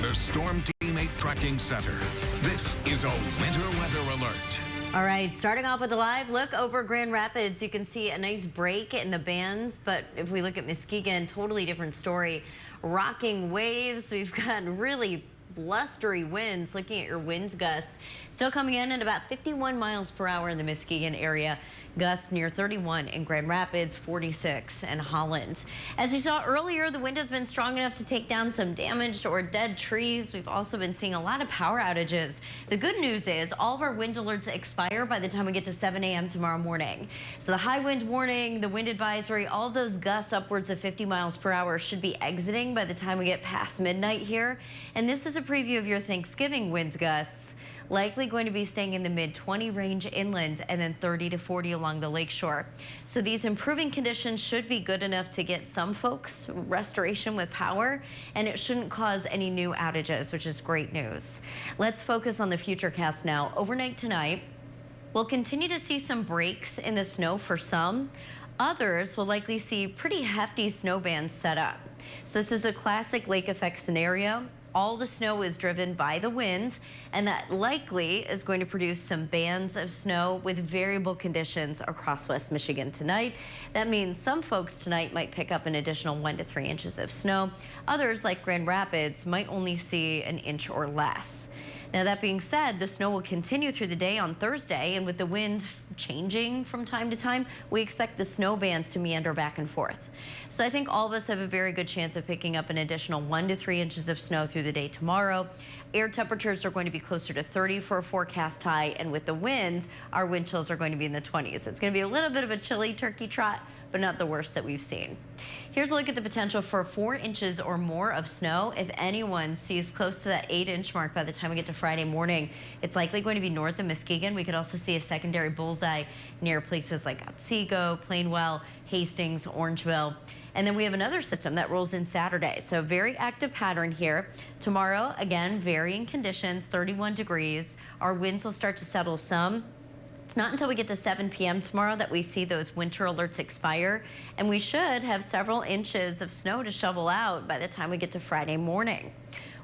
the Storm Team 8 Tracking Center. This is a winter weather alert. All right, starting off with a live look over Grand Rapids, you can see a nice break in the bands, but if we look at Muskegon, totally different story. Rocking waves, we've got really blustery winds. Looking at your winds gusts, still coming in at about 51 miles per hour in the Muskegon area. Gusts near 31 in Grand Rapids, 46 in Holland. As you saw earlier, the wind has been strong enough to take down some damaged or dead trees. We've also been seeing a lot of power outages. The good news is all of our wind alerts expire by the time we get to 7 a.m. tomorrow morning. So the high wind warning, the wind advisory, all of those gusts upwards of 50 miles per hour should be exiting by the time we get past midnight here. And this is a preview of your Thanksgiving wind gusts. Likely going to be staying in the mid-20 range inland and then 30 to 40 along the lakeshore. So these improving conditions should be good enough to get some folks restoration with power, and it shouldn't cause any new outages, which is great news. Let's focus on the futurecast now. Overnight tonight, we'll continue to see some breaks in the snow for some. Others will likely see pretty hefty snow bands set up. So this is a classic lake effect scenario. All the snow is driven by the wind, and that likely is going to produce some bands of snow with variable conditions across West Michigan tonight. That means some folks tonight might pick up an additional 1 to 3 inches of snow. Others, like Grand Rapids, might only see an inch or less. Now, that being said, the snow will continue through the day on Thursday, and with the wind changing from time to time, we expect the snow bands to meander back and forth. So I think all of us have a very good chance of picking up an additional 1 to 3 inches of snow through the day tomorrow. Air temperatures are going to be closer to 30 for a forecast high, and with the wind, our wind chills are going to be in the 20s. It's going to be a little bit of a chilly turkey trot, but not the worst that we've seen. Here's a look at the potential for 4 inches or more of snow. If anyone sees close to that 8-inch mark by the time we get to Friday morning, it's likely going to be north of Muskegon. We could also see a secondary bullseye near places like Otsego, Plainwell, Hastings, Orangeville. And then we have another system that rolls in Saturday. So very active pattern here. Tomorrow, again, varying conditions, 31 degrees. Our winds will start to settle some. It's not until we get to 7 p.m. tomorrow that we see those winter alerts expire, and we should have several inches of snow to shovel out by the time we get to Friday morning.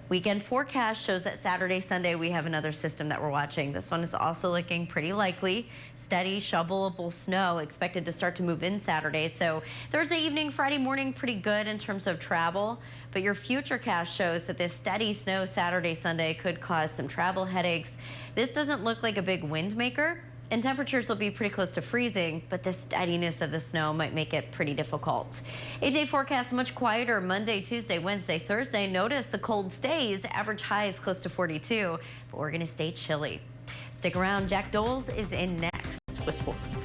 Weekend forecast shows that Saturday, Sunday, we have another system that we're watching. This one is also looking pretty likely. Steady, shovelable snow expected to start to move in Saturday. So Thursday evening, Friday morning, pretty good in terms of travel. But your futurecast shows that this steady snow Saturday, Sunday could cause some travel headaches. This doesn't look like a big wind maker, and temperatures will be pretty close to freezing, but the steadiness of the snow might make it pretty difficult. 8-day forecast much quieter Monday, Tuesday, Wednesday, Thursday. Notice the cold stays, average highs close to 42, but we're going to stay chilly. Stick around. Jack Doles is in next with sports.